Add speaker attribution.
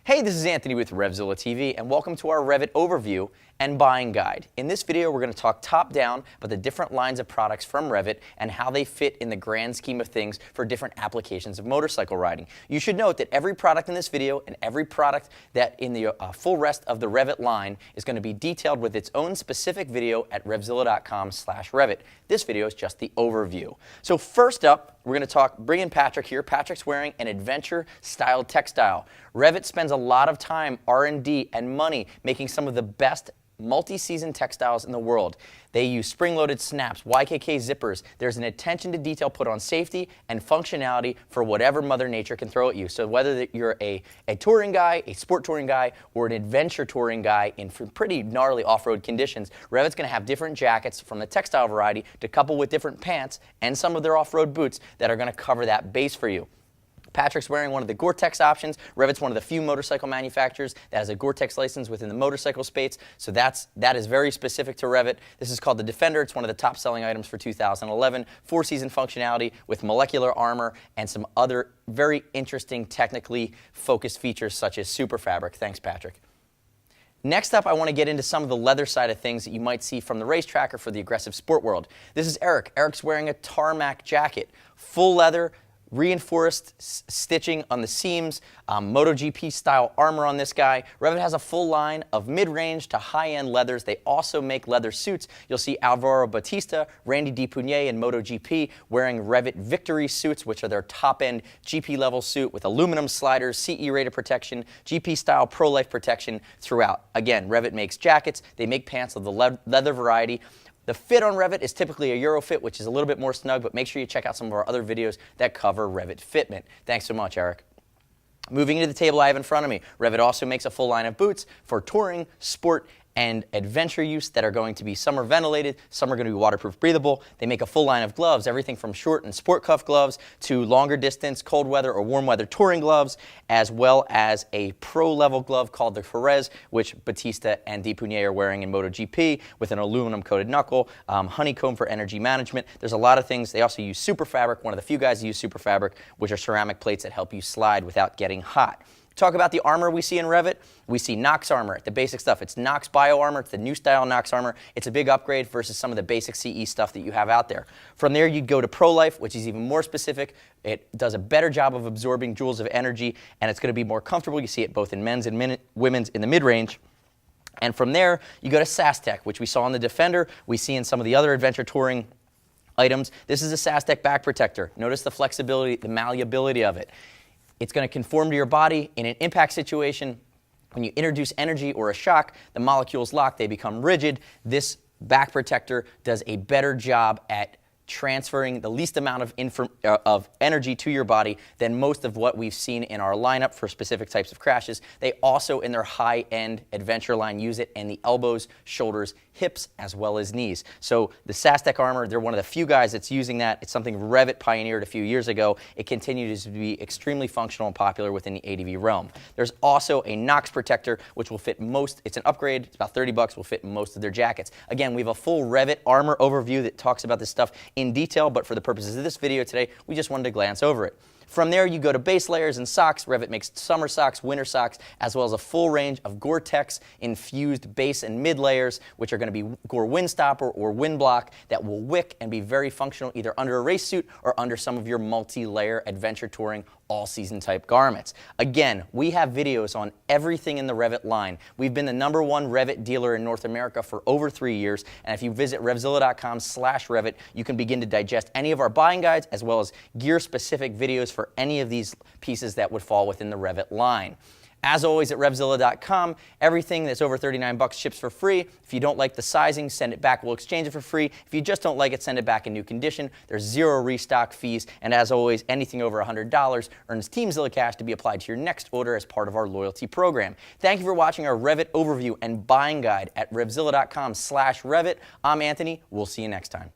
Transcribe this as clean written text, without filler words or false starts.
Speaker 1: Hey, this is Anthony with RevZilla TV, and welcome to our REV'IT overview and buying guide. In this video, we're going to talk top-down about the different lines of products from REV'IT and how they fit in the grand scheme of things for different applications of motorcycle riding. You should note that every product in this video and every product that in the full rest of the REV'IT line is going to be detailed with its own specific video at RevZilla.com/REV'IT. This video is just the overview. So first up, we're going to bring in Patrick here. Patrick's wearing an adventure-style textile. REV'IT spends a lot of time, R&D, and money making some of the best multi-season textiles in the world. They use spring-loaded snaps, YKK zippers. There's an attention to detail put on safety and functionality for whatever Mother Nature can throw at you. So whether you're a touring guy, a sport touring guy, or an adventure touring guy in pretty gnarly off-road conditions, REV'IT's going to have different jackets from the textile variety to couple with different pants and some of their off-road boots that are going to cover that base for you. Patrick's wearing one of the Gore-Tex options. REV'IT's one of the few motorcycle manufacturers that has a Gore-Tex license within the motorcycle space, so that is very specific to REV'IT. This is called the Defender. It's one of the top-selling items for 2011. 4-season functionality with molecular armor and some other very interesting technically focused features such as super fabric. Thanks, Patrick. Next up, I want to get into some of the leather side of things that you might see from the racetrack or for the aggressive sport world. This is Eric. Eric's wearing a tarmac jacket, full leather, reinforced stitching on the seams, MotoGP style armor on this guy. REV'IT has a full line of mid-range to high-end leathers. They also make leather suits. You'll see Alvaro Bautista, Randy DePugnet in MotoGP wearing REV'IT Victory suits, which are their top-end GP level suit with aluminum sliders, CE rated protection, GP style pro-life protection throughout. Again, REV'IT makes jackets. They make pants of the leather variety. The fit on REV'IT is typically a Euro fit, which is a little bit more snug, but make sure you check out some of our other videos that cover REV'IT fitment. Thanks so much, Eric. Moving to the table I have in front of me, REV'IT also makes a full line of boots for touring, sport, and adventure use that are going to be, some are ventilated, some are going to be waterproof breathable. They make a full line of gloves, everything from short and sport cuff gloves to longer distance, cold weather or warm weather touring gloves, as well as a pro level glove called the Jerez, which Bautista and DePugnet are wearing in MotoGP with an aluminum coated knuckle, honeycomb for energy management. There's a lot of things. They also use super fabric, one of the few guys that use super fabric, which are ceramic plates that help you slide without getting hot. Talk about the armor we see in REV'IT. We see Nox armor, the basic stuff. It's Nox Bio Armor. It's the new style Nox armor. It's a big upgrade versus some of the basic CE stuff that you have out there. From there, you'd go to Pro-Life, which is even more specific. It does a better job of absorbing joules of energy, and it's going to be more comfortable. You see it both in men's and women's in the mid-range. And from there, you go to SASTEC, which we saw in the Defender. We see in some of the other adventure touring items. This is a SASTEC back protector. Notice the flexibility, the malleability of it. It's going to conform to your body in an impact situation. When you introduce energy or a shock, the molecules lock, they become rigid. This back protector does a better job at transferring the least amount of energy to your body than most of what we've seen in our lineup for specific types of crashes. They also, in their high-end adventure line, use it in the elbows, shoulders, hips, as well as knees. So the SASTEC armor, they're one of the few guys that's using that. It's something REV'IT pioneered a few years ago. It continues to be extremely functional and popular within the ADV realm. There's also a Nox protector, which will fit most, it's an upgrade, it's about 30 bucks, will fit most of their jackets. Again, we have a full REV'IT armor overview that talks about this stuff in detail, but for the purposes of this video today, we just wanted to glance over it. From there, you go to base layers and socks. REV'IT makes summer socks, winter socks, as well as a full range of Gore-Tex infused base and mid layers, which are going to be Gore Windstopper or Wind Block that will wick and be very functional either under a race suit or under some of your multi-layer adventure touring all-season type garments. Again, we have videos on everything in the REV'IT line. We've been the #1 REV'IT dealer in North America for over 3 years, and if you visit RevZilla.com/REV'IT, you can begin to digest any of our buying guides as well as gear-specific videos for any of these pieces that would fall within the REV'IT line. As always, at RevZilla.com, everything that's over 39 bucks ships for free. If you don't like the sizing, send it back. We'll exchange it for free. If you just don't like it, send it back in new condition. There's 0 restock fees. And as always, anything over $100 earns Team Zilla cash to be applied to your next order as part of our loyalty program. Thank you for watching our REV'IT overview and buying guide at RevZilla.com/REV'IT. I'm Anthony. We'll see you next time.